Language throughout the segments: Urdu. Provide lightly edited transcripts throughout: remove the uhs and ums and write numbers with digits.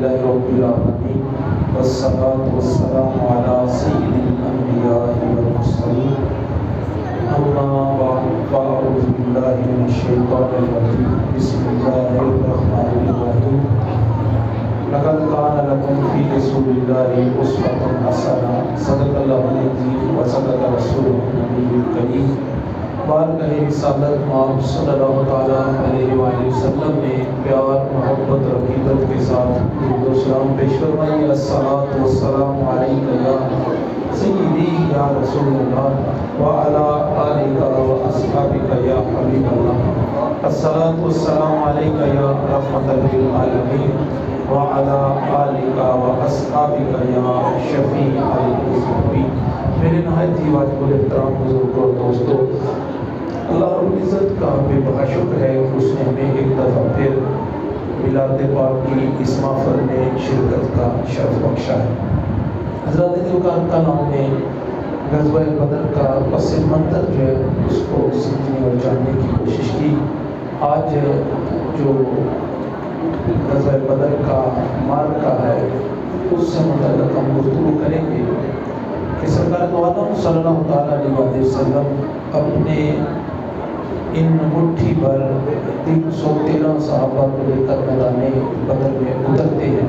للہ رب العالمین والصلاة والسلام علی سید الانبیاء والمرسلین اما بعد فاعوذ باللہ من الشیطان الرجیم بسم اللہ الرحمن الرحیم لقد كان لكم في رسول الله أسوة حسنة صدق الله العظيم وصدق رسوله النبي الكريم بارگاہ رسالت مآب صلی اللہ تعالیٰ علیہ وآلہ وسلم نے پیار محبت اور عقیدت کے ساتھ درود و سلام پیش فرمائیے الصلاۃ والسلام علیک یا سیدی یا رسول اللہ وعلی آلک واصحابک یا حبیب اللہ الصلاۃ والسلام علیک یا رحمۃ للعالمین وعلی آلک واصحابک یا شفیع المذنبین۔ میرے نہایت ہی واجب الاحترام بزرگوں اور دوستوں، اللہ رب العزت کا بے بہا شکر ہے کہ اس نے ہمیں ایک دفعہ پھر میلاد پاک کی اس محفل میں شرکت کا شرف بخشا ہے۔ حضرات دل کا کل ہم نے غزوہ بدر کا پس منظر جو ہے اس کو سمجھنے اور جاننے کی کوشش کی۔ آج جو غزوہ بدر کا معرکہ ہے اس سے متعلق ہم گفتگو کریں گے کہ سرکار دو عالم صلی اللہ تعالیٰ علیہ وسلم اپنے ان مٹھی پر 313 صحابہ کو لے کر میدان بدر میں اترتے ہیں۔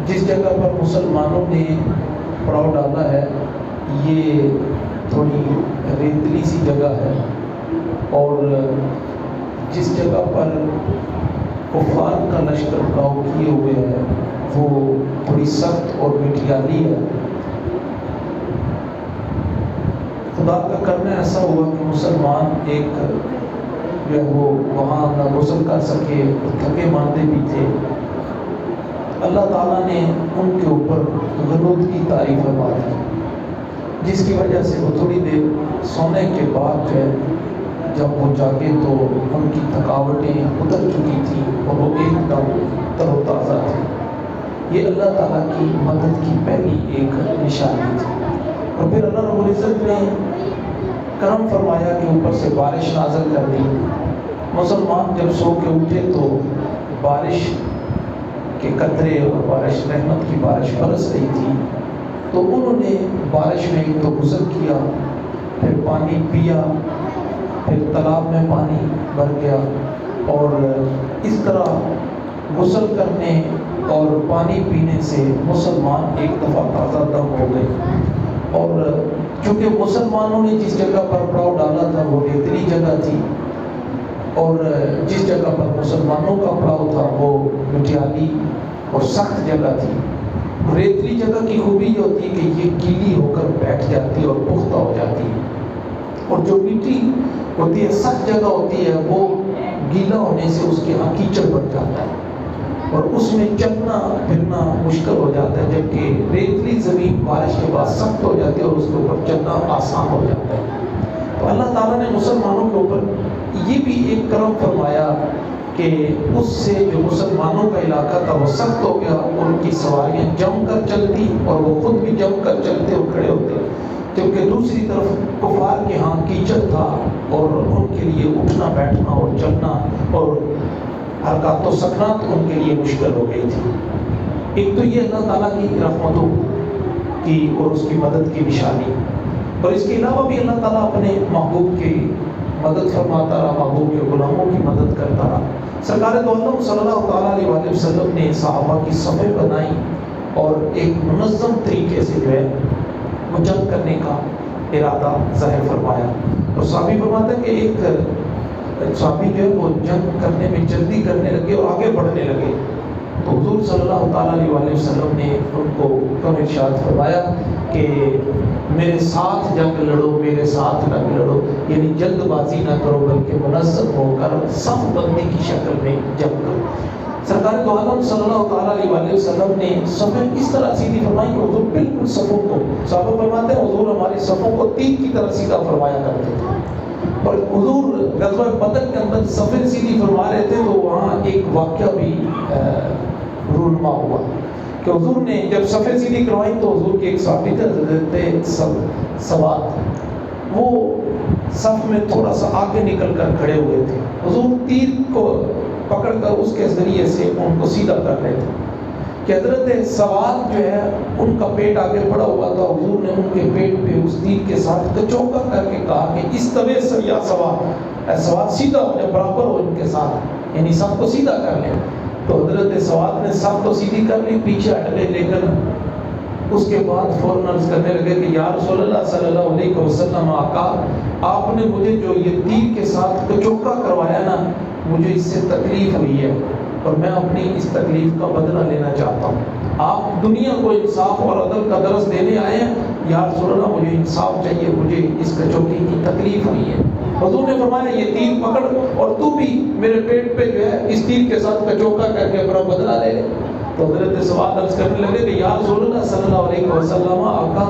جس جگہ پر مسلمانوں نے پڑاؤ ڈالا ہے یہ تھوڑی ریتلی سی جگہ ہے، اور جس جگہ پر کفار کا لشکر پڑاؤ کیے ہوئے ہے وہ تھوڑی سخت اور مٹیالی ہے۔ خدا کا کرنا ایسا ہوا کہ مسلمان ایک جو ہے وہ وہاں نہ غسل کر سکے، تھکے ماندے بھی تھے۔ اللہ تعالیٰ نے ان کے اوپر غنود کی تعریف فرما دی، جس کی وجہ سے وہ تھوڑی دیر سونے کے بعد جو ہے جب وہ جاگے تو ان کی تھکاوٹیں اتر چکی تھیں اور وہ ایک دم تر و تازہ تھے۔ یہ اللہ تعالیٰ کی مدد کی پہلی ایک نشانی تھی۔ اور پھر اللہ رب العزت نے کرم فرمایا کہ اوپر سے بارش نازل کر دی۔ مسلمان جب سو کے اٹھے تو بارش کے قطرے اور بارش رحمت کی بارش برس رہی تھی، تو انہوں نے بارش میں ایک تو غسل کیا، پھر پانی پیا، پھر تالاب میں پانی بھر گیا، اور اس طرح غسل کرنے اور پانی پینے سے مسلمان ایک دفعہ تازہ دم ہو گئے۔ اور چونکہ مسلمانوں نے جس جگہ پر پڑاؤ ڈالا تھا وہ ریتلی جگہ تھی، اور جس جگہ پر مسلمانوں کا پڑاؤ تھا وہ مٹیالی اور سخت جگہ تھی۔ ریتلی جگہ کی خوبی یہ ہوتی ہے کہ یہ گیلی ہو کر بیٹھ جاتی ہے اور پختہ ہو جاتی ہے، اور جو مٹی ہوتی ہے سخت جگہ ہوتی ہے وہ گیلا ہونے سے اس کے یہاں کیچڑ بن جاتا ہے اور اس میں چلنا پھرنا مشکل ہو جاتا ہے، جبکہ ریتلی زمین بارش کے بعد سخت ہو جاتی ہے اور اس کے اوپر چلنا آسان ہو جاتا ہے۔ تو اللہ تعالیٰ نے مسلمانوں کے اوپر یہ بھی ایک کرم فرمایا کہ اس سے جو مسلمانوں کا علاقہ تھا وہ سخت ہو گیا، ان کی سواریاں جم کر چلتی اور وہ خود بھی جم کر چلتے اور کھڑے ہوتے، جبکہ دوسری طرف کفار کے ہاں کیچڑ تھا اور ان کے لیے اٹھنا بیٹھنا اور چلنا اور حرکات و سکنات ان کے لیے مشکل ہو گئی تھی۔ ایک تو یہ اللہ تعالیٰ کی رحمتوں کی اور اس کی مدد کی نشانی، اور اس کے علاوہ بھی اللہ تعالیٰ اپنے محبوب کی مدد فرماتا رہا، محبوب کے غلاموں کی مدد کرتا رہا۔ سرکار دو عالم صلی اللہ تعالیٰ علیہ وآلہ وسلم نے صحابہ کی صفیں بنائی اور ایک منظم طریقے سے جو ہے وہ جنگ کرنے کا ارادہ ظاہر فرمایا۔ اور صحابی فرماتا ہے کہ ایک صحابی جو ہے وہ جنگ کرنے میں جلدی کرنے لگے اور آگے بڑھنے لگے، تو حضور صلی اللہ تعالیٰ علیہ وآلہ وسلم نے ان کو حکم ارشاد فرمایا کہ میرے ساتھ جنگ لڑو، میرے ساتھ جنگ لڑو، یعنی جلد بازی نہ کرو بلکہ منظم ہو کر صف بندی کی شکل میں جنگ کرو۔ سرکار دو عالم صلی اللہ تعالیٰ علیہ وآلہ وسلم نے صفیں اس طرح سیدھی فرمائی کہ حضور بالکل صفوں کو، صحابہ فرماتے ہیں حضور ہماری صفوں کو تیر کی طرح سیدھا فرمایا کرتے تھے، اور حضور غزوہ بدر کے اندر صفیں سیدھی فرما رہے تھے تو وہاں ایک واقعہ بھی رونما ہوا کہ حضور نے جب صفیں سیدھی کروائیں تو حضور کے ایک صحابی تھے حضرت سواد، وہ صف میں تھوڑا سا آگے نکل کر کھڑے ہوئے تھے۔ حضور تیر کو پکڑ کر اس کے ذریعے سے ان کو سیدھا کر رہے تھے کہ حضرت سواد جو ہے ان کا پیٹ آگے بڑھا ہوا تھا. حضور نے ان کے پیٹ پہ اس تیر کے ساتھ کچوکا کر کے کہا کہ اس طوے سے یا سواد سیدھا ہو جائے، برابر ہو ان کے ساتھ، یعنی سب کو سیدھا کر لے. تو حضرت سواد نے سب کو سیدھی کر لی، پیچھے ہٹ گئے. لیکن اس کے بعد فوراً عرض کرنے لگے کہ یا رسول اللہ صلی اللہ علیہ وسلم، آقا آپ نے مجھے جو یہ تیر کے ساتھ کچوکا کروایا نا، مجھے اس سے تکلیف ہوئی ہے اور میں اپنی اس تکلیف کا بدلہ لینا چاہتا ہوں. آپ دنیا کو انصاف اور عدل کا درس دینے آئے ہیں، یا رسول اللہ مجھے انصاف چاہیے، مجھے اس کچوکی کی تکلیف ہوئی ہے. حضور نے فرمایا یہ تیر پکڑ اور تو بھی میرے پیٹ پہ جو ہے اس تیر کے ساتھ کچوکا کر کے اپنا بدلہ لے لے. تو حضرت سواد عرض کرنے لگے کہ یا رسول اللہ صلی اللہ علیہ وسلم، آقا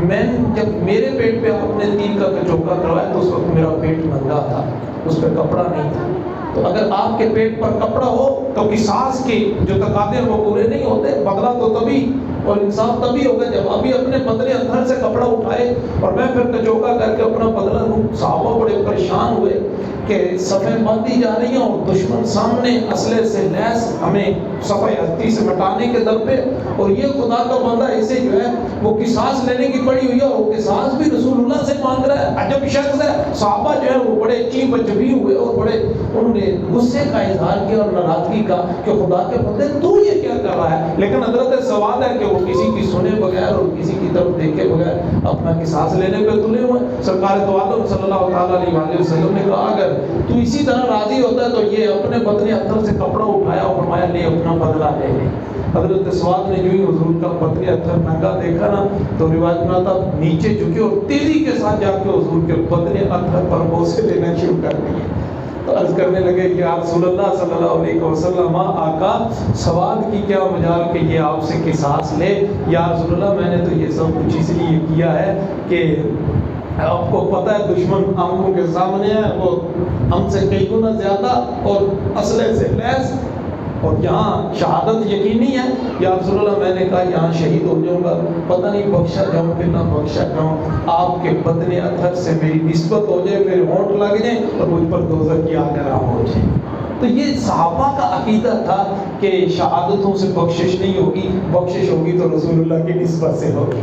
میں جب میرے پیٹ پہ آپ نے تیر کا کچوکا کروایا تو اس وقت میرا پیٹ ننگا تھا، اس پہ کپڑا نہیں تھا. تو اگر آپ کے پیٹ پر کپڑا ہو تو قصاص کے جو تقاضے ہیں وہ پورے نہیں ہوتے. بدلہ تو تبھی اور انصاف تبھی ہوگا جب ابھی اپنے بدلے اندر سے کپڑا اٹھائے اور میں پھر کچوکا کر کے اپنا بدلہ لوں. صحابہ بڑے پریشان ہوئے کہ صفیں باندھی جا رہی ہیں اور دشمن سامنے اسلحے سے لیس ہمیں صفحہ ہستی سے مٹانے کے در پہ، اور یہ خدا کا بندہ اسے جو ہے وہ قصاص لینے کی پڑی ہوئی ہے اور وہ قصاص بھی رسول اللہ سے مانگ رہا ہے. عجب شخص ہے. صحابہ جو ہے وہ بڑے چیپ چبی ہوئے اور بڑے انہوں نے غصے کا اظہار کیا اور ناراضگی کا کہ خدا کے بندے تو یہ کیا کر رہا ہے. لیکن حضرت سوال ہے کہ وہ کسی کی سنے بغیر اور کسی کی طرف دیکھے بغیر اپنا قصاص لینے پہ تلے ہوئے. سرکار دو عالم صلی اللہ تعالیٰ علیہ وسلم نے کہا اگر تو اسی طرح راضی ہوتا ہے تو یہ اپنے بدن اتھر سے کپڑا اٹھایا اور فرمایا لے اپنا بدلہ لے لے. حضرت سواد نے جو ہی حضور کا بدن اتھر ننگا دیکھا نا تو روایت میں آتا نیچے جھکے اور تیزی کے ساتھ جا کے حضور کے بدن اتھر پر بوسے لینا شروع کر دیے. تو عرض کرنے لگے کہ یا رسول اللہ صلی اللہ علیہ وسلم، آقا سواد کی کیا مجال کہ یہ آپ سے قصاص لے. یا رسول اللہ میں نے تو یہ سب کچھ اس لیے کیا ہے کہ آپ کو پتہ ہے دشمن آنکھوں کے سامنے ہے، وہ ہم سے کئی گنا زیادہ اور اسلحے سے لیس، اور یہاں شہادت یقینی ہے. یا رسول اللہ میں نے کہا یہاں شہید ہو جاؤں گا، پتہ نہیں بخشا جاؤں کہ نہ بخشا جاؤں، آپ کے بدن اتھر سے میری نسبت ہو جائے، میرے ہونٹ لگ جائیں اور مجھ پر دوزخ کی آگ حرام ہو جائے. تو یہ صحابہ کا عقیدہ تھا کہ شہادتوں سے بخشش نہیں ہوگی، بخشش ہوگی تو رسول اللہ کی نسبت سے ہوگی.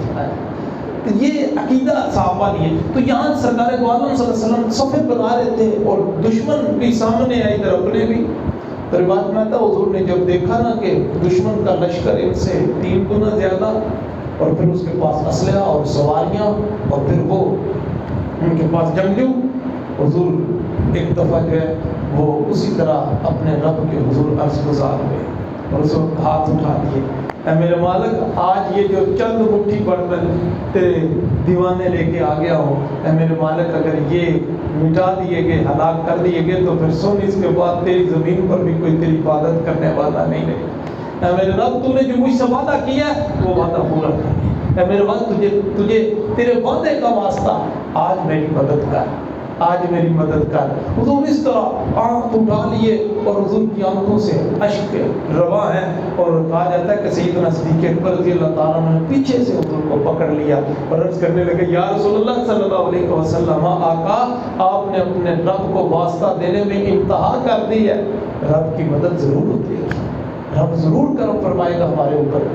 یہ عقیدہ صحابہ نہیں ہے. تو یہاں سرکار دو عالم صلی اللہ علیہ وسلم صفیں بنا رہے تھے اور دشمن بھی سامنے ہے، ادھر اپنے بھی. تو روایت میں آتا حضور نے جب دیکھا نا کہ دشمن کا لشکر ان سے 3 گنا زیادہ اور پھر اس کے پاس اسلحہ اور سواریاں اور پھر وہ ان کے پاس جنگجو، حضور ایک دفعہ جو ہے وہ اسی طرح اپنے رب کے حضور عرض گزار ہوئے اور اس وقت ہاتھ اٹھا دیے، اے میرے مالک آج یہ جو چند مٹھی پر میں تیرے دیوانے لے کے آ گیا ہوں، اے میرے مالک اگر یہ مٹا دیے گئے، ہلاک کر دیے گئے تو پھر سن اس کے بعد تیری زمین پر بھی کوئی تیری عبادت کرنے والا نہیں رہے. اے میرے رب تو نے جو مجھ سے وعدہ کیا ہے وہ وعدہ پورا کر دیا. اے میرے رب تجھے تیرے وعدے کا واسطہ آج میری مدد کر، آج میری مدد کر. حضور اس طرح آنکھ اٹھا لیے اور حضور کی آنکھوں سے اشک رواں ہیں، اور کہا جاتا ہے کہ سیدنا صدیق اکبر رضی اللہ تعالیٰ نے پیچھے سے حضور کو پکڑ لیا اور عرض کرنے لگے یا رسول اللہ صلی اللہ علیہ وسلم، آقا آپ نے اپنے رب کو واسطہ دینے میں انتہا کر دی ہے. رب کی مدد ضرور ہوتی ہے، رب ضرور کرم فرمائے گا ہمارے اوپر.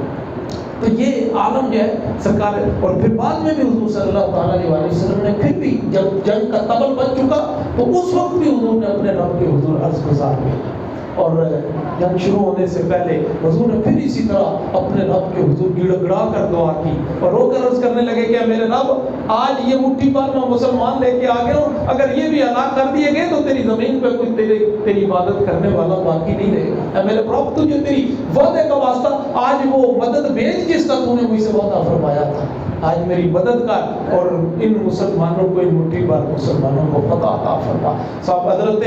تو یہ عالم جو ہے سرکار، اور پھر بعد میں بھی حضور صلی اللہ تعالیٰ علیہ وسلم نے پھر بھی جب جنگ کا تبل بن چکا تو اس وقت بھی حضور نے اپنے رب کے حضور عرض گزار ہوئے، اور جنگ شروع ہونے سے پہلے حضور نے پھر اسی طرح اپنے رب کے حضور گڑ گڑا کر دعا کی اور رو کر عرض کرنے لگے کہ میرے رب آج یہ مٹھی پر میں مسلمان لے کے آ گیا ہوں، اگر یہ بھی ہلاک کر دیے گئے تو تیری زمین پہ کوئی تیری عبادت کرنے والا باقی نہیں رہے گا. اے میرے رب تجھے تیری وعدے کا واسطہ آج وہ مدد بھیج جس کا تو نے مجھ سے وعدہ فرمایا تھا، آج میری مدد کر اور ان مسلمانوں کو، ان مٹھی پر مسلمانوں کو فتح عطا فرما. صاحب حضرت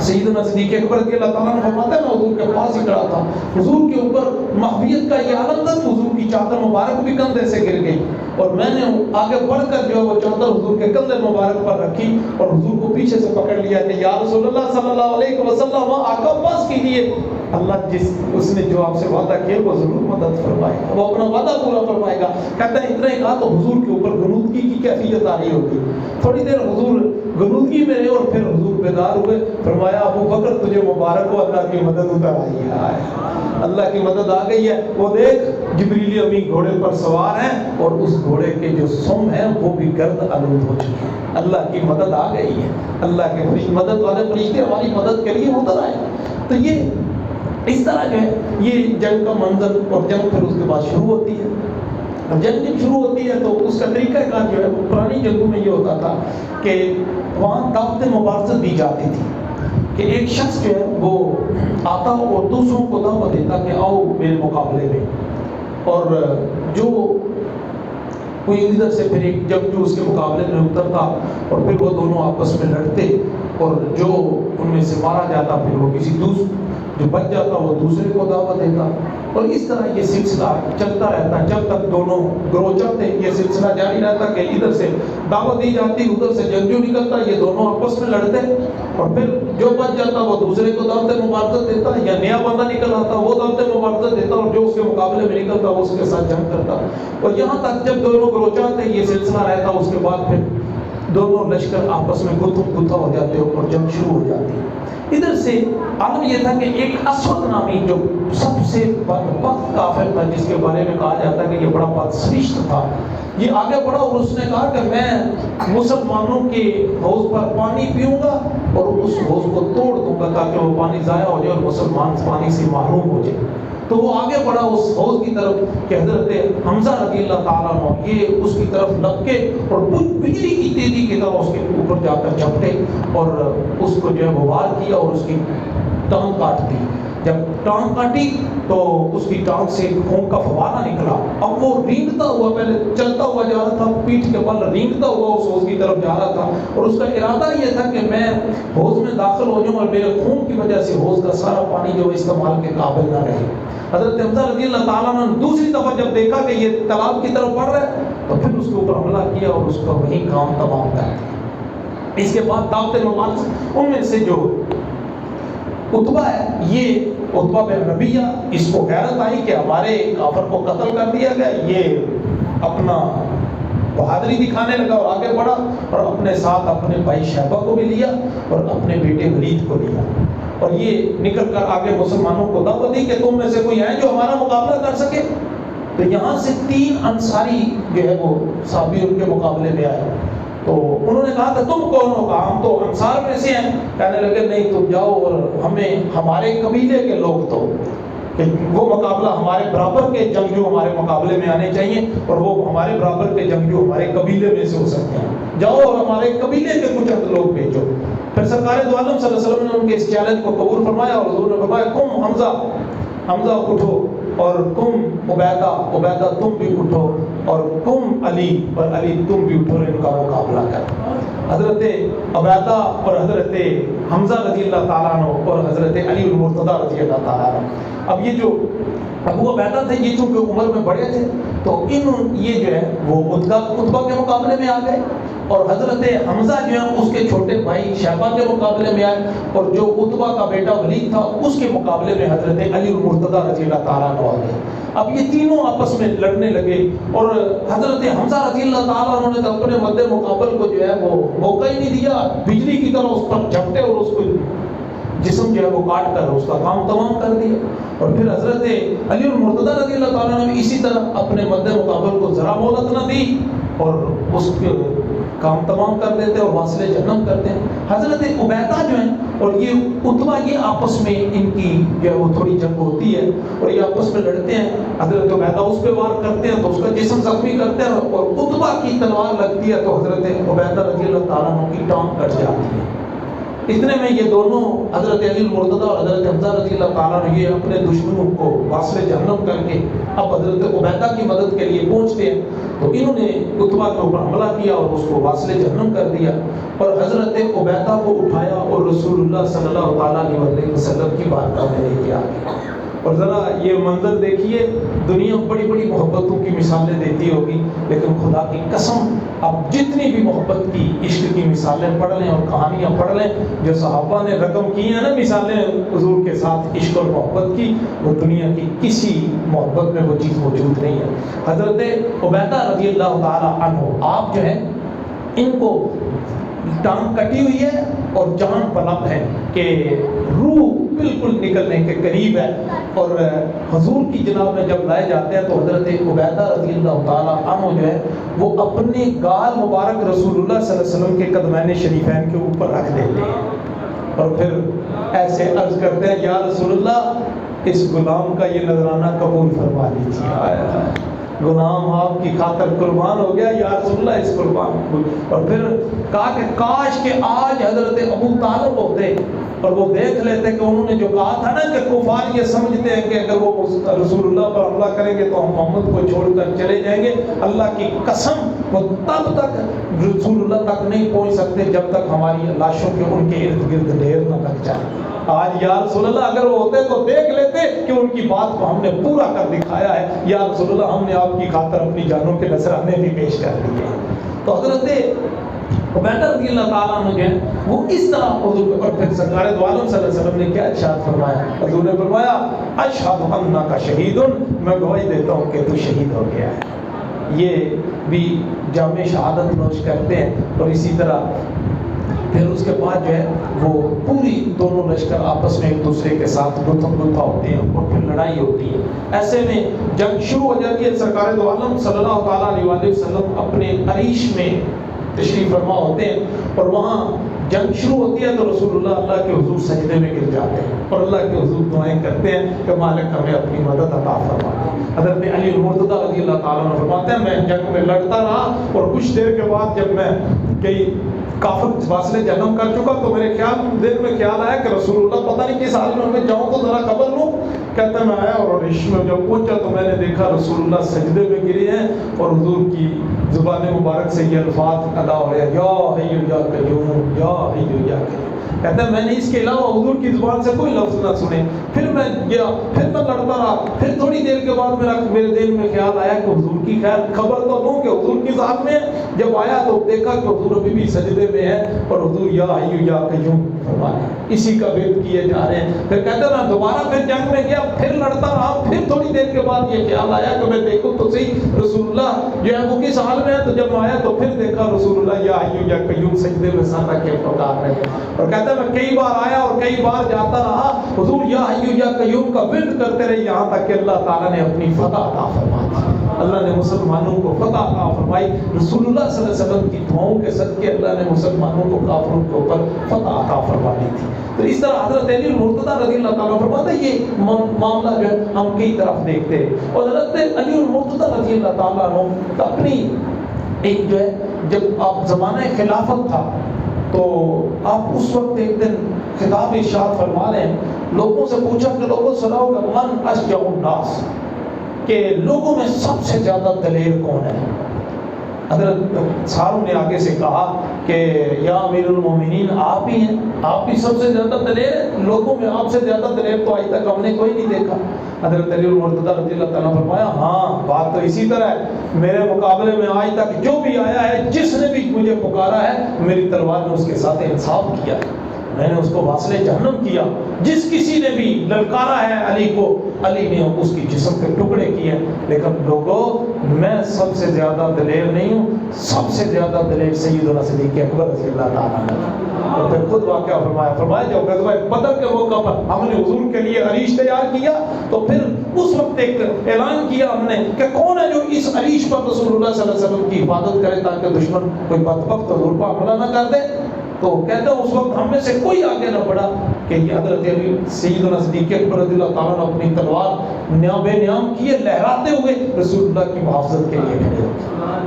سیدنا صدیق اکبر رضی اللہ تعالیٰ نے فرماتا ہے میں حضور کے پاس ہی کھڑا تھا، حضور کے اوپر محویت کا یہ عالم تھا، حضور کی چادر مبارک بھی کندھے سے گر گئی اور میں نے آگے بڑھ کر جو ہے وہ چادر حضور کے کندھے مبارک پر رکھی اور حضور کو پیچھے سے پکڑ لیا کہ یا رسول اللہ صلی اللہ علیہ وسلم آقا بس کیجیے، اللہ اس نے جو آپ سے وعدہ کیا وہ ضرور مدد فرمائے گا، وہ اپنا وعدہ پورا فرمائے گا۔ کہتا ہے اتنا ہی کہا تو حضور کے اوپر غنودگی کی کیفیت آ رہی ہوگی، تھوڑی دیر حضور غنودگی میں رہے اور پھر حضور بیدار ہوئے، فرمایا ابو بکر تجھے مبارک ہو، اللہ کی مدد اتر آئی ہے، اللہ کی مدد آ گئی ہے۔ وہ دیکھ جبریل امین گھوڑے پر سوار ہیں اور اس گھوڑے کے جو سم ہیں وہ بھی گرد آلود ہو چکے ہیں، اللہ کی مدد آ گئی ہے، اللہ کے مدد والے فرشتے ہماری مدد کے لیے اتر آئے۔ تو یہ اس طرح جو ہے یہ جنگ کا منظر، اور جنگ پھر اس کے بعد شروع ہوتی ہے۔ اب جنگ جب شروع ہوتی ہے تو اس کا طریقہ کار جو ہے پرانی جنگوں میں یہ ہوتا تھا کہ وہاں دعوت مبارزت دی جاتی تھی کہ ایک شخص جو ہے وہ آتا اور دوسروں کو دعوت دیتا کہ آؤ میرے مقابلے میں، اور جو کوئی ادھر سے پھر ایک جنگجو اس کے مقابلے میں اترتا اور پھر وہ دونوں آپس میں لڑتے، اور جو ان میں سے مارا جاتا پھر وہ کسی جو بچ جاتا وہ دوسرے کو دعوت دیتا، اور اس طرح یہ سلسلہ چلتا رہتا جب تک دونوں گروہ چلتے، یہ سلسلہ جاری رہتا کہ ادھر سے دعوت دی جاتی، ادھر سے جنگجو نکلتا، یہ دونوں آپس میں لڑتے، اور پھر جو بچ جاتا وہ دوسرے کو دعوت مبارزت دیتا، یا نیا بندہ نکل آتا وہ دعوت مبارزت دیتا، اور جو اس کے مقابلے میں نکلتا وہ اس کے ساتھ جنگ کرتا، اور یہاں تک جب دونوں گروہ چلتے یہ سلسلہ رہتا۔ اس کے بعد پھر دونوں لشکر آپس میں گتھم گتھا ہو جاتے اور جنگ شروع ہو جاتی۔ ادھر سے عالم یہ تھا کہ ایک اسود نامی جو سب سے بدبخت کافر تھا، جس کے بارے میں کہا جاتا ہے کہ یہ بڑا بدسرشت تھا، یہ آگے بڑھا اور اس نے کہا کہ میں مسلمانوں کے حوض پر پانی پیوں گا اور اس حوض کو توڑ دوں گا تاکہ وہ پانی ضائع ہو جائے اور مسلمان پانی سے محروم ہو جائے۔ تو وہ آگے بڑھا اس حوض کی طرف کہ حضرت حمزہ رضی اللہ تعالیٰ عنہ یہ اس کی طرف لگ کے اور بجلی کی تیزی کی طرح اس کے اوپر جا کر جھپٹے اور اس کو جو ہے وہ وار کیا اور اس کی ٹانگ کاٹ دی۔ جب ٹانگ کاٹی تو اس کی ٹانگ سے خون کا فوارہ نکلا، اب وہ رینگتا ہوا پہلے چلتا ہوا جا رہا تھا، پیٹھ کے بل رینگتا ہوا اس حوض کی طرف جا رہا تھا، اور اس کا ارادہ یہ تھا کہ میں حوض میں داخل ہو جاؤں اور میرے خون کی وجہ سے حوض کا سارا پانی جو استعمال کے قابل نہ رہے۔ حضرت حمزہ رضی اللہ تعالیٰ نے دوسری دفعہ جب دیکھا کہ یہ تالاب کی طرف بڑھ رہا ہے تو پھر اس کے اوپر حملہ کیا اور اس کا وہی کام تمام کر دیا۔ اس کے بعد دعوت مبارزت، ان میں سے جو عتبہ ہے، یہ عتبہ بن ربیعہ، اس کو غیرت آئی کہ ہمارے کافر کو قتل کر دیا گیا، یہ اپنا بہادری دکھانے لگا اور آگے بڑھا اور اپنے ساتھ اپنے بھائی شیبہ کو بھی لیا اور اپنے بیٹے ولید کو لیا، اور یہ نکل کر آگے مسلمانوں کو دعوت دی کہ تم میں سے کوئی ہے جو ہمارا مقابلہ کر سکے۔ تو یہاں سے 3 انصاری جو ہے وہ صحابی ان کے مقابلے میں آئے، تو انہوں نے کہا کہ تم کون ہو؟ کہا ہم تو انصار میں سے ہیں۔ کہنے لگے نہیں تم جاؤ اور ہمارے قبیلے کے لوگ تو کہ وہ مقابلہ ہمارے برابر کے جنگجو ہمارے مقابلے میں آنے چاہیے اور وہ ہمارے برابر کے جنگجو ہمارے قبیلے میں سے ہو سکتے ہیں، جاؤ اور ہمارے قبیلے کے کچھ لوگ بھیجو۔ پھر سرکار دو عالم صلی اللہ علیہ وسلم نے ان کے اس چیلنج کو قبول فرمایا اور حضور نے فرمایا کم حمزہ اٹھو، اور تم عبیدہ تم بھی اٹھو، اور تم علی تم بھی اٹھو اور ان کا مقابلہ کرو۔ حضرت عبیدہ اور حضرت حمزہ رضی اللہ تعالیٰ عنہ اور حضرت علی المرتضیٰ رضی اللہ تعالیٰ عنہ، اب یہ جو ابو عبیدہ تھے یہ چونکہ عمر میں بڑے تھے تو یہ جو ہے وہ عتبہ کے مقابلے میں آ گئے، اور حضرت حمزہ جو ہے اس کے چھوٹے بھائی شیبہ کے مقابلے میں آئے، اور جو عتبہ کا بیٹا ولید تھا اس کے مقابلے میں حضرت علی المرتضیٰ رضی اللہ تعالیٰ عنہ آ گئے۔ اب یہ تینوں آپس میں لڑنے لگے اور حضرت حمزہ رضی اللہ تعالیٰ عنہ نے تو اپنے مد مقابل کو جو ہے وہ موقع ہی نہیں دیا، بجلی کی طرح اس پر جھپٹے اور اس کو جسم جو ہے وہ کاٹ کر اس کا کام تمام کر دیا۔ اور پھر حضرت علی المرتضیٰ رضی اللہ تعالیٰ نے اسی طرح اپنے مد مقابل کو ذرا مہلت نہ دی اور اس کے کام تمام کر دیتے اور واصل جہنم کرتے ہیں۔ حضرت عبیدہ جو ہیں اور یہ عتبہ یہ آپس میں ان کی جو ہے وہ تھوڑی جنگ ہوتی ہے اور یہ آپس میں لڑتے ہیں۔ حضرت عبیدہ اس پہ وار کرتے ہیں تو اس کا جسم زخمی کرتے ہیں اور عتبہ کی تلوار لگتی ہے تو حضرت عبیدہ رضی اللہ تعالیٰ عنہ کی ٹانگ کٹ جاتی ہے۔ اتنے میں یہ دونوں حضرت علی المرتضیٰ اور حضرت حمزہ رضی اللہ تعالیٰ عنہ یہ اپنے دشمنوں کو واصل جہنم کر کے اب حضرت عبیدہ کی مدد کے لیے پہنچتے ہیں تو انہوں نے عتبہ کے اوپر حملہ کیا اور اس کو واصل جہنم کر دیا اور حضرت عبیدہ کو اٹھایا اور رسول اللہ صلی اللہ علیہ وسلم کی بارگاہ میں لے کے آ گئے اور ذرا یہ منظر دیکھیے، دنیا بڑی بڑی محبتوں کی مثالیں دیتی ہوگی، لیکن خدا کی قسم آپ جتنی بھی محبت کی عشق کی مثالیں پڑھ لیں اور کہانیاں پڑھ لیں، جو صحابہ نے رقم کی ہیں نا مثالیں حضور کے ساتھ عشق اور محبت کی، وہ دنیا کی کسی محبت میں وہ چیز موجود نہیں ہے۔ حضرت عبیدہ رضی اللہ تعالی عنہ، آپ جو ہے ان کو ٹانگ کٹی ہوئی ہے اور جان پلب ہے کہ روح بالکل نکلنے کے قریب ہے، اور حضور کی جناب میں جب لائے جاتے ہیں تو حضرت عبیدہ رضی اللہ تعالیٰ عنہ جو ہے وہ اپنے گال مبارک رسول اللہ صلی اللہ علیہ وسلم کے قدمین شریفین کے اوپر رکھ دیتے ہیں اور پھر ایسے عرض کرتے ہیں، یا رسول اللہ اس غلام کا یہ نذرانہ قبول فرما لیجیے۔ غلام آپ کی خاطر قربان ہو گیا، یا رسول اللہ اس قربان کو۔ اور پھر کہا کہ کاش کہ آج حضرت ابو طالب ہوتے اور وہ دیکھ لیتے کہ انہوں نے جو کہا تھا نا کہ کفار یہ سمجھتے ہیں کہ اگر وہ رسول اللہ پر حملہ کریں گے تو ہم محمد کو چھوڑ کر چلے جائیں گے، اللہ کی قسم وہ تب تک رسول اللہ تک نہیں پہنچ سکتے جب تک ہماری لاشوں کے ان کے ارد گرد ڈھیر نہ لگ جائے۔ آج یا رسول اللہ اگر وہ ہوتے تو دیکھ لیتے کہ ان کی بات کو ہم نے پورا کر دکھایا ہے، یا رسول اللہ ہم نے آپ کی خاطر اپنی جانوں کے نذرانے بھی پیش کر دیے۔ تو حضرت عبیدہ رضی اللہ تعالیٰ عنہ جو ہے وہ اس طرح حضور، اور پھر سرکار دو عالم صلی اللہ علیہ وسلم نے کیا ارشاد فرمایا؟ حضور نے فرمایا اشہد انک شہید، میں گواہی دیتا ہوں کہ تو شہید ہو گیا ہے۔ یہ بھی جامع شہادت نوش کرتے ہیں، اور اسی طرح پھر اس کے بعد جو ہے وہ پوری دونوں لشکر آپس میں ایک دوسرے کے ساتھ گتھم گتھا ہوتے ہیں اور پھر لڑائی ہوتی ہے۔ ایسے میں جنگ شروع ہو جاتی ہے، سرکار دو عالم صلی اللہ تعالیٰ علیہ وسلم اپنے عریش میں تشریف فرما ہوتے ہیں، اور وہاں جنگ شروع ہوتی ہے تو رسول اللہ کے حضور سجدے میں گر جاتے ہیں اور اللہ کے حضور دعائیں کرتے ہیں کہ مالک ہمیں اپنی مدد عطا فرما۔ حضرت علی المرتضیٰ رضی اللہ تعالیٰ عنہ فرماتے ہیں میں جنگ میں لڑتا رہا اور کچھ دیر کے بعد جب میں کئی کافر فاصلے جنم کر چکا تو میرے دل میں خیال آیا کہ رسول اللہ پتہ نہیں کس حال میں جاؤں تو ذرا خبر لوں۔ کہتا میں آیا اور عرش میں جب پہنچا تو میں نے دیکھا رسول اللہ سجدے میں گرے ہیں اور حضور کی زبان مبارک سے یہ الفاظ ادا ہو رہے ہیں، یا حی یا قیوم، یا حی یا قیوم۔ کہتا ہے میں نے اس کے علاوہ حضور کی زبان سے کوئی لفظ نہ سنے۔ پھر میں گیا، پھر میں لڑتا رہا، پھر تھوڑی دیر کے بعد میرے دل میں خیال آیا کہ حضور کی خیر خبر تو لوں کہ حضور کی ذات میں۔ جب آیا تو دیکھا کہ حضور ابھی بھی سجدے میں ہے اور حضور یا حی یا قیوم فرمایا، اسی کا ورد کیے جا رہے ہیں۔ پھر کہتا میں دوبارہ پھر جنگ میں گیا، پھر لڑتا رہا، پھر تھوڑی دیر کے بعد یہ خیال آیا کہ میں دیکھوں تو صحیح رسول اللہ جو ہے وہ کس حال میں ہے۔ تو جب آیا تو پھر دیکھا رسول اللہ یا حی یا قیوم سجدے میں سر رکھ کے پکار رہے ہیں، اور کہتا میں کئی بار آیا اور کئی بار جاتا رہا، حضور یا حی یا قیوم کا ورد کرتے رہے، یہاں تک کہ اللہ تعالیٰ نے اپنی فتح عطا فرما دی۔ اللہ نے مسلمانوں کو فتح عطا فرمائی، رسول اللہ صلی اللہ علیہ وسلم کی دعاؤں کے صدقے اللہ نے مسلمانوں کو کافروں کے اوپر فتح عطا فرما دی تھی۔ تو اس طرح حضرت علی المرتضیٰ رضی اللہ تعالیٰ فرماتا ہے یہ معاملہ جو ہے ہم کئی طرف دیکھتے ہیں۔ اور حضرت علی المرتضیٰ رضی اللہ تعالیٰ عنہ اپنی ایک جو ہے جب آپ زمانہ خلافت تھا تو آپ اس وقت ایک دن خطاب ارشاد فرما رہے ہیں، لوگوں سے پوچھا کہ لوگوں سناؤ کہ من اشجع الناس، کہ لوگوں میں سب سے زیادہ دلیر کون ہے؟ حضرت ساروں نے آگے سے کہا کہ یا امیر المومنین آپ ہی ہیں، آپ ہی سب سے زیادہ دلیر ہیں، لوگوں میں آپ سے زیادہ دلیر تو آج تک ہم نے کوئی نہیں دیکھا۔ حضرت علی المرتضیٰ رضی اللہ تعالیٰ فرمایا ہاں بات تو اسی طرح ہے، میرے مقابلے میں آج تک جو بھی آیا ہے، جس نے بھی مجھے پکارا ہے، میری تلوار نے اس کے ساتھ انصاف کیا، میں نے اس کو واصل جہنم کیا۔ جس کسی نے بھی للکارا ہے علی کو، علی نے اس کی جسم کے ٹکڑے کیے۔ لیکن لوگوں میں سب سے زیادہ دلیر نہیں ہوں، سب سے زیادہ دلیر سیدنا صدیق اکبر رضی اللہ تعالیٰ عنہ۔ اور پھر خود واقعہ فرمایا جب غزوہ بدر کے موقع پر ہم نے حضور کے لیے عریش تیار کیا تو پھر اس وقت ایک اعلان کیا ہم نے کہ کون ہے جو اس عریش پر رسول اللہ صلی اللہ علیہ وسلم کی حفاظت کرے تاکہ دشمن کوئی بدبخت حضور پر حملہ نہ کر دے۔ تو کہتا ہوں اس وقت ہم میں سے کوئی آگے نہ بڑھا کہ یہ حضرت علی سیدنا صدیق اکبر رضی اللہ تعالیٰ نے اپنی تلوار نیام نیام کیے لہراتے ہوئے رسول اللہ کی محافظت کے لیے کھڑے ہوئے،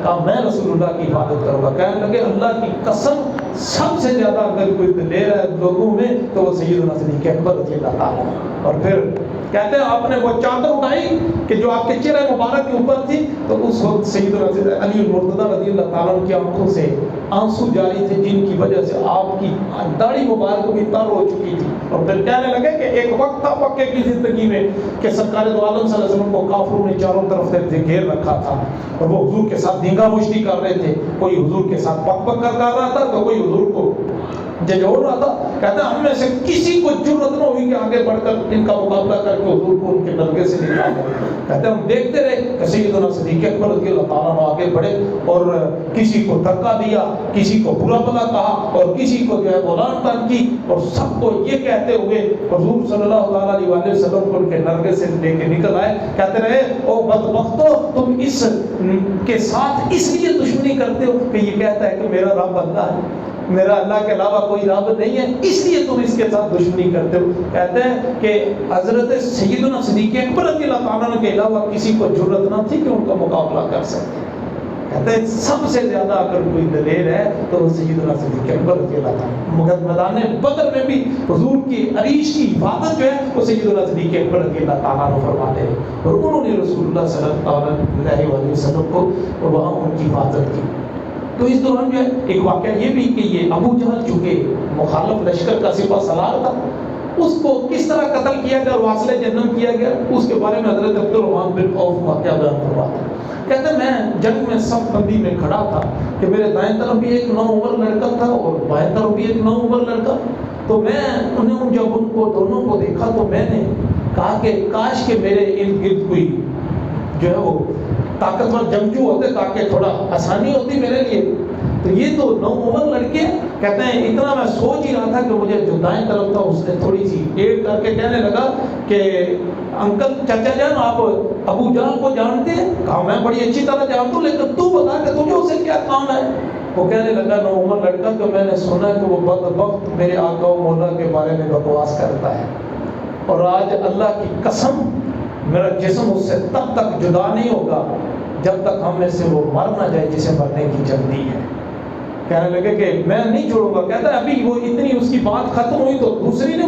کہا میں رسول اللہ کی حفاظت کروں گا۔ کہنے لگے اللہ کی قسم سب سے زیادہ اگر کوئی دلیر ہے لوگوں میں تو وہ سیدنا صدیق اکبر رضی اللہ تعالیٰ۔ اور پھر کہتے ہیں آپ نے وہ چادر اٹھائی کہ جو آپ کے چہرے مبارک کے اوپر تھی، تو اس وقت سیدنا علی المرتضیٰ رضی اللہ تعالیٰ کی آنکھوں سے آنسو جاری تھے، جن کی وجہ سے آپ کی داڑھی مبارک بھی تر ہو چکی تھی۔ اور پھر کہنے لگے کہ ایک وقت تھا مکے کی زندگی میں کہ سرکار دو عالم صلی اللہ علیہ وسلم کو کافروں نے چاروں طرف سے گھیر رکھا تھا اور وہ حضور کے ساتھ دینگا مشتی کر رہے تھے. کوئی حضور کے ساتھ پک پک کر رہا تھا تو کوئی حضور کو جھنجھوڑ رہا تھا. کہتا ہے ہم میں سے کسی کو جرأت نہ ہوئی کہ آگے بڑھ کر ان کا مقابلہ کر کے حضور کو ان کے نرگے سے نکال دیں. کہتے ہیں ہم دیکھتے رہے کہ سیدنا صدیق اکبر رضی اللہ تعالیٰ عنہ آگے بڑھے اور کسی کو دھکا دیا, کسی کو برا بھلا کہا اور کسی کو جو ہے بولان تان کی, اور سب کو یہ کہتے ہوئے حضور صلی اللہ علیہ وآلہ وسلم کو ان کے نرگے سے لے کے نکل آئے. کہتے رہے او بدبختو تم اس کے ساتھ اس لیے دشمنی کرتے ہو کہ یہ کہتا ہے کہ میرا رب اللہ ہے, میرا اللہ کے علاوہ کوئی رب نہیں ہے, اس لیے تم اس کے ساتھ دشمنی کرتے ہو. کہتے ہیں کہ حضرت سیدنا صدیق اکبر رضی اللہ تعالیٰ عنہ کے علاوہ کسی کو جرأت نہ تھی کہ ان کا مقابلہ کر سکتے. کہتے ہیں سب سے زیادہ اگر کوئی دلیر ہے تو وہ سیدنا صدیق اکبر رضی اللہ تعالیٰ. میدان بدر میں بھی حضور کی عریش کی حفاظت جو ہے وہ سیدنا صدیق اکبر رضی اللہ تعالیٰ عنہ فرماتے ہیں, اور انہوں نے رسول اللہ صلی اللہ علیہ وسلم کو وہاں ان کی حفاظت کی. تو اس دوران جو ہے ایک واقعہ یہ بھی کہ یہ ابو جہل چونکہ مخالف لشکر کا سپہ سالار تھا, اس کو کس طرح قتل کیا گیا اور واصلِ جہنم کیا گیا, اس کے بارے میں حضرت عبد الرحمن بن عوف واقعہ بیان کرواتا ہے. کہتے ہیں میں جنگ میں صف بندی میں کھڑا تھا کہ میرے دائیں طرف بھی ایک نوعمر لڑکا تھا اور بائیں طرف بھی ایک نوعمر لڑکا. تو میں انہیں جب ان کو دونوں کو دیکھا تو میں نے کہا کہ کاش کہ میرے ارد گرد کوئی جو ہے وہ طاقتور جنگجو ہوتے تاکہ تھوڑا آسانی ہوتی میرے لیے. تو یہ تو نوعمر لڑکے. کہتے ہیں اتنا میں سوچ ہی رہا تھا کہ مجھے جو دائیں طرف تھا اس نے تھوڑی سی ایڈ کر کے کہنے لگا کہ انکل چچا جان آپ ابو جہل کو جانتے ہیں؟ کہا میں بڑی اچھی طرح جانتا ہوں, لیکن تو بتا کہ تجھے اسے کیا کام ہے. وہ کہنے لگا نوعمر لڑکا کہ میں نے سنا کہ وہ بدبخت میرے آقا و مولا کے بارے میں بکواس کرتا ہے, اور آج اللہ کی قسم میرا جسم اس سے تب تک جدا نہیں ہوگا جب تک ہم میں سے وہ مر نہ جائے جسے مرنے کی جلدی ہے. کہنے لگے کہ میں نہیں چھوڑوں گا. کہتا ہے ابھی وہ اتنی اس کی بات ختم ہوئی تو دوسری نے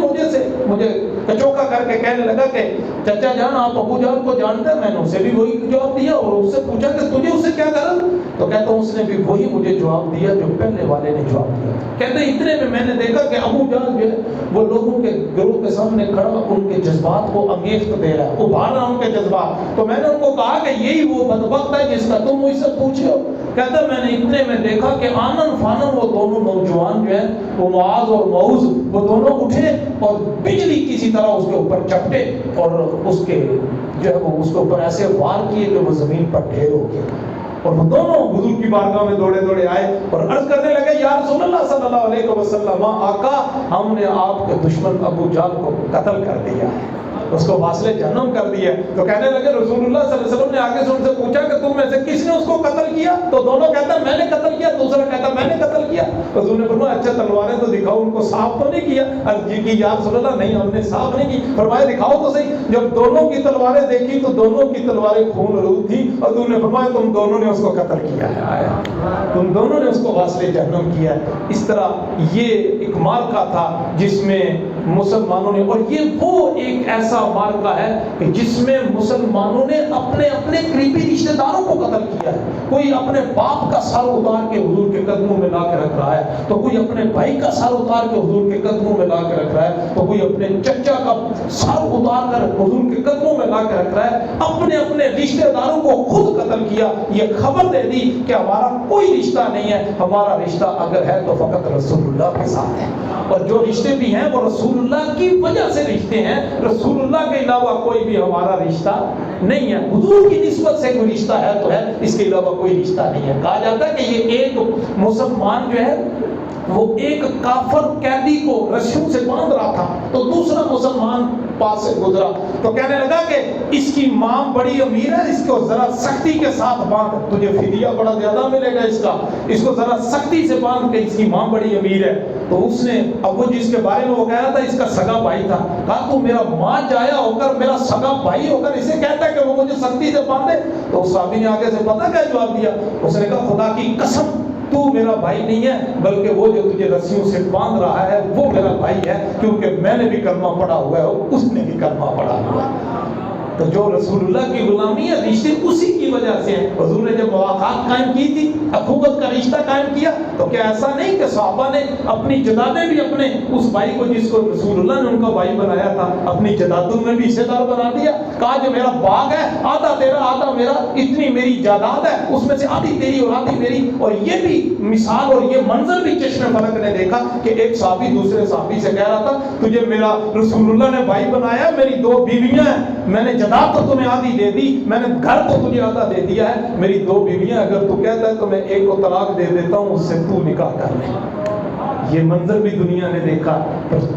مجھے کچوکا کر کے کہنے لگا کہ چچا جان آپ ابو جہل کو جانتے ہیں؟ میں نے اسے بھی وہی جواب دیا اور اس سے پوچھا کہ تجھے اس سے کیا غرض؟ تو کہتا ہوں اس نے بھی وہی مجھے جواب دیا جو پہلے والے نے جواب دیا. کہتے ہیں اتنے میں نے دیکھا کہ ابو جہل جو ہے وہ لوگوں کے گروہ کے سامنے کھڑا ان کے جذبات کو انگیخت دے رہا ہے, ابھار رہا ان کے جذبات. تو میں نے ان کو کہا کہ یہی وہ بدبخت ہے جس کا تم مجھ سے پوچھے ہو. کہتا ہے میں نے اتنے میں دیکھا کہ آنن فانن وہ دونوں نوجوان جو ہیں وہ معاذ اور معوذ وہ دونوں اٹھے اور بجلی کسی طرح اس کے اوپر چپٹے اور اس کے جو ہے وہ اس کے اوپر ایسے وار کیے کہ وہ زمین پر ڈھیر ہو گیا. اور وہ دونوں حضور کی بارگاہ میں دوڑے آئے اور عرض کرنے لگے یا رسول اللہ صلی اللہ علیہ وسلم آقا ہم نے آپ کے دشمن ابو جہل کو قتل کر دیا ہے, اس کو واصلِ جہنم کر دیا. تو کہنے لگے رسول اللہ صلی اللہ علیہ وسلم نے آگے سے ان سے پوچھا کہ تم میں سے کس نے اس کو قتل کیا؟ تو دونوں کہتا میں نے قتل کیا, دوسرا کہتا میں نے قتل کیا. حضور نے فرمایا اچھا تلواریں تو دکھاؤ, ان کو صاف تو نہیں کیا؟ عرض کی یا رسول اللہ نہیں ہم نے صاف نہیں کی. فرمایا دکھاؤ تو صحیح. جب دونوں کی تلواریں دیکھی تو دونوں کی تلواریں خون آلود تھی. حضور نے فرمایا تم دونوں نے اس کو قتل کیا ہے, تم دونوں نے اس کو واصلِ جہنم کیا ہے. اس طرح یہ ایک مارکا تھا جس میں مسلمانوں نے, اور یہ وہ ایک ایسا مارکا ہے کہ جس میں مسلمانوں نے اپنے قریبی رشتہ داروں کو قتل کیا ہے. کوئی اپنے باپ کا سر اتار کے حضور کے قدموں میں لا کے رکھ رہا ہے, تو کوئی اپنے بھائی کا سر اتار کے حضور کے قدموں میں لا کے رکھ رہا ہے, تو کوئی اپنے چچا کا سر اتار کر حضور کے قدموں میں لا کے رکھ رہا ہے. اپنے رشتہ داروں کو خود قتل کیا. یہ خبر دے دی کہ ہمارا کوئی رشتہ نہیں ہے, ہمارا رشتہ اگر ہے تو فقط رسول اللہ کے ساتھ ہے, اور جو رشتے بھی ہیں وہ رسول اللہ کی وجہ سے رشتے ہیں. رسول اللہ کے علاوہ کوئی بھی ہمارا رشتہ نہیں ہے. حضور کی نسبت سے کوئی رشتہ ہے تو ہے, اس کے علاوہ کوئی رشتہ نہیں ہے. کہا جاتا ہے کہ یہ ایک مسلمان جو ہے وہ ایک کافر قیدی کو رسیوں سے باندھ رہا تھا, تو دوسرا مسلمان پاس سے گزرا تو کہنے لگا کہ اس کی ماں بڑی امیر ہے, اس کو ذرا سختی کے ساتھ باندھ, تجھے فدیہ بڑا زیادہ ملے گا اس کو ذرا سختی سے باندھ کے, اس کی ماں بڑی امیر ہے. تو اس نے ابو جس کے بارے میں وہ کہہ رہا تھا اس کا سگا بھائی تھا, کہا تو میرا ماں جایا ہو کر میرا سگا بھائی ہو کر اسے کہتا ہے کہ وہ مجھے سختی سے باندھے. تو اس صحابی نے آگے سے پتہ کیا جواب دیا؟ اس نے کہا خدا کی قسم تو میرا بھائی نہیں ہے, بلکہ وہ جو تجھے رسیوں سے باندھ رہا ہے وہ میرا بھائی ہے, کیونکہ میں نے بھی کلمہ پڑھا ہوا ہے, اس نے بھی کلمہ پڑھا ہوا ہے. تو جو رسول اللہ کی غلامی ہے رشتے اسی کی وجہ سے ہیں. حضور نے جب مواقعات قائم کی تھی، اخوت کا رشتہ قائم کیا، تو کیا ایسا نہیں کہ صحابہ نے اپنی جدادیں بھی اپنے اس بھائی کو جس کو رسول اللہ نے ان کا بھائی بنایا تھا اپنی جدادوں میں بھی حصے دار بنا دیا؟ کہا جو میرا باغ ہے آدھا تیرا آدھا میرا، اتنی میری جائیداد ہے اس میں سے آدھی تیری اور آدھی میری. اور یہ بھی مثال اور یہ منظر بھی چشم فلک نے دیکھا کہ ایک صحابی دوسرے صحابی سے کہہ رہا تھا تجھے میرا رسول اللہ نے بھائی بنایا، میری 2 بیویاں ہیں، میں نے جداد تو تمہیں آدھی دے دی، میں نے گھر تو تجھے آدھا دے دیا ہے، میری 2 بیویاں اگر تو کہتا ہے تو میں ایک کو طلاق دے دیتا ہوں، اس سے تو نکاح کر لے. یہ منظر بھی دنیا نے دیکھا،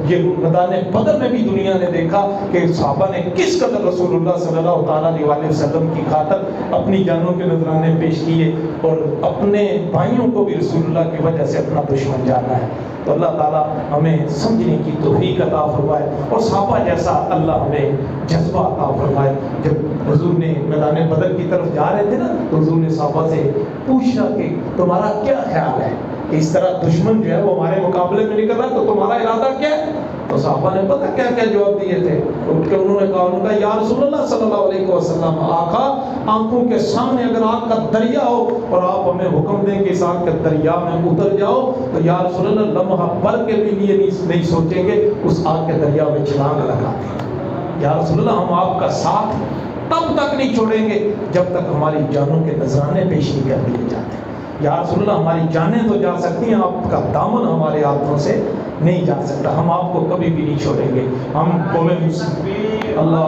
یہ میدان بدر میں بھی دنیا نے دیکھا کہ صحابہ نے کس قدر رسول اللہ صلی اللہ تعالیٰ علیہ وسلم کی خاطر اپنی جانوں کے نذرانے پیش کیے اور اپنے بھائیوں کو بھی رسول اللہ کی وجہ سے اپنا دشمن جانا ہے. تو اللہ تعالیٰ ہمیں سمجھنے کی توفیق عطا فرمائے اور صحابہ جیسا اللہ ہمیں جذبہ عطا فرمائے. جب حضور نے میدان بدر کی طرف جا رہے تھے نا تو حضور نے صحابہ سے پوچھا کہ تمہارا کیا خیال ہے کہ اس طرح دشمن جو ہے وہ ہمارے مقابلے میں نکل رہا ہے تو تمہارا ارادہ کیا ہے؟ تو صحابہ نے پتہ کیا کیا جواب دیے تھے. اٹھ کے انہوں نے کہا یا رسول اللہ صلی اللہ علیہ وسلم، آقا آنکھوں کے سامنے اگر آگ کا دریا ہو اور آپ ہمیں حکم دیں کہ اس آگ کے دریا میں اتر جاؤ تو یا رسول اللہ لمحہ پل کے بھی لیے نہیں سوچیں گے، اس آگ کے دریا میں چھلانگ لگا دیں. یا رسول اللہ ہم آپ کا ساتھ تب تک نہیں چھوڑیں گے جب تک ہماری جانوں کے نذرانے پیش نہیں کر دیے جاتے. یا رسول اللہ ہماری جانیں تو جا سکتی ہیں، آپ کا دامن ہمارے ہاتھوں سے نہیں جا سکتا، ہم آپ کو کبھی بھی نہیں چھوڑیں گے. ہم قومیں اللہ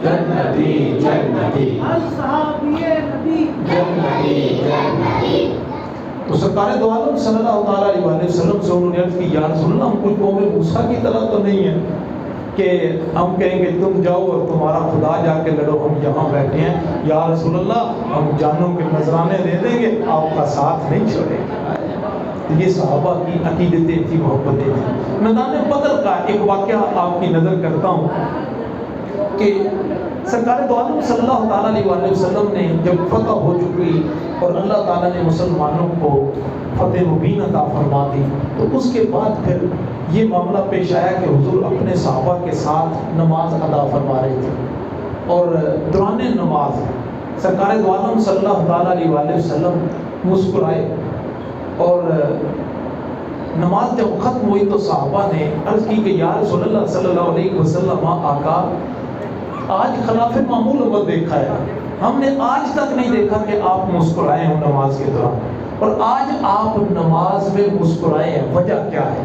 جنتی جنتی تو سرکار دو عالم صلی اللہ تعالیٰ علیہ وسلم سے انہوں نے عرض کی یا رسول اللہ ہم کوئی قوم موسیٰ کی طرح تو نہیں ہے کہ ہم کہیں گے تم جاؤ اور تمہارا خدا جا کے لڑو، ہم یہاں بیٹھے ہیں. یا رسول اللہ ہم جانوں کے نذرانے دے دیں گے، آپ کا ساتھ نہیں چھوڑیں گے. یہ صحابہ کی عقیدتیں تھی، محبتیں تھیں. میدان بدر کا ایک واقعہ آپ کی نظر کرتا ہوں کہ سرکار دو عالم صلی اللہ تعالیٰ علیہ وسلم نے جب فتح ہو چکی اور اللہ تعالیٰ نے مسلمانوں کو فتح مبین عطا فرما دی تو اس کے بعد پھر یہ معاملہ پیش آیا کہ حضور اپنے صحابہ کے ساتھ نماز ادا فرما رہے تھے اور دوران نماز سرکار دو عالم صلی اللہ تعالیٰ علیہ وسلم مسکرائے اور نماز جب ختم ہوئی تو صحابہ نے عرض کی کہ یا رسول اللہ صلی اللہ علیہ وسلم آقا آج خلاف معمول عمل دیکھا ہے، ہم نے آج تک نہیں دیکھا کہ آپ مسکرائے ہوں نماز کے دوران، اور آج آپ نماز میں مسکرائے ہیں، وجہ کیا ہے؟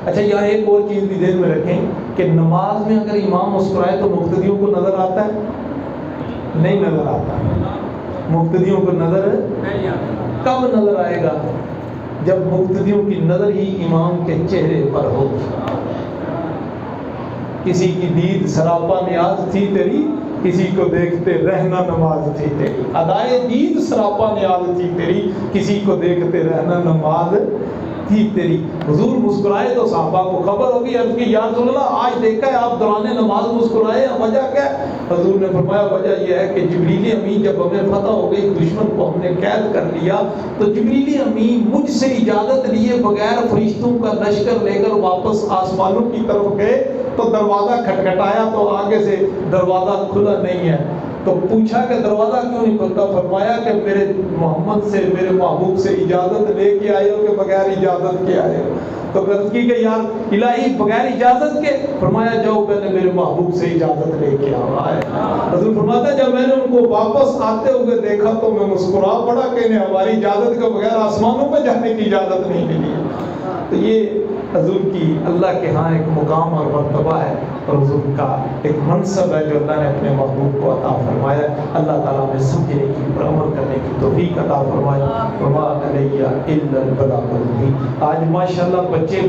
اچھا یہاں ایک اور چیز بھی ذہن میں رکھیں کہ نماز میں اگر امام مسکرائے تو مقتدیوں کو نظر آتا ہے؟ نہیں نظر آتا. مقتدیوں کو نظر کب نظر آئے گا؟ جب مقتدیوں کی نظر ہی امام کے چہرے پر ہو. کسی کی دید سراپا نیاز تھی تیری، کسی کو دیکھتے رہنا نماز تھی تیری. ادائے دید سراپا نیاز تھی تیری، کسی کو دیکھتے رہنا نماز تھی تیری. حضور مسکرائے تو صحابہ کو خبر ہوگی، عرض کی یا رسول اللہ آج دیکھا ہے آپ دوران نماز مسکرائے ہیں، وجہ کیا ہے؟ حضور نے فرمایا وجہ یہ ہے کہ جبریل امین جب ہمیں فتح ہو گئی، دشمن کو ہم نے قید کر لیا تو جبریل امین مجھ سے اجازت لیے بغیر فرشتوں کا لشکر لے کر واپس آسمانوں کی طرف گئے تو دروازہ کھٹکھٹایا تو آگے سے دروازہ کھلا نہیں ہے. تو پوچھا کہ دروازہ کیوں نہیں کھلتا؟ فرمایا کہ میرے محمد سے، میرے محبوب سے اجازت لے کے آئے ہو کہ بغیر اجازت کے آئے ہو؟ تو غلط کی کہ یار الہی بغیر اجازت کے؟ فرمایا جاؤ پہلے میرے محبوب سے اجازت لے کے آؤ. حضور فرماتا جب میں نے ان کو واپس آتے ہوئے دیکھا تو میں مسکرا پڑا کہ انہیں ہماری اجازت کے بغیر آسمانوں پہ جانے کی اجازت نہیں ملی. تو یہ حضور کی اللہ کے ہاں ایک مقام اور مرتبہ ہے اور حضور کا ایک منصب ہے جو اللہ نے اپنے محبوب کو عطا فرمایا. اللہ تعالیٰ میں سمجھنے کی پر عمل کرنے کی توفیق عطا فرمائے. وما علیہ الا البلاغ المبین. آج ماشاءاللہ بچے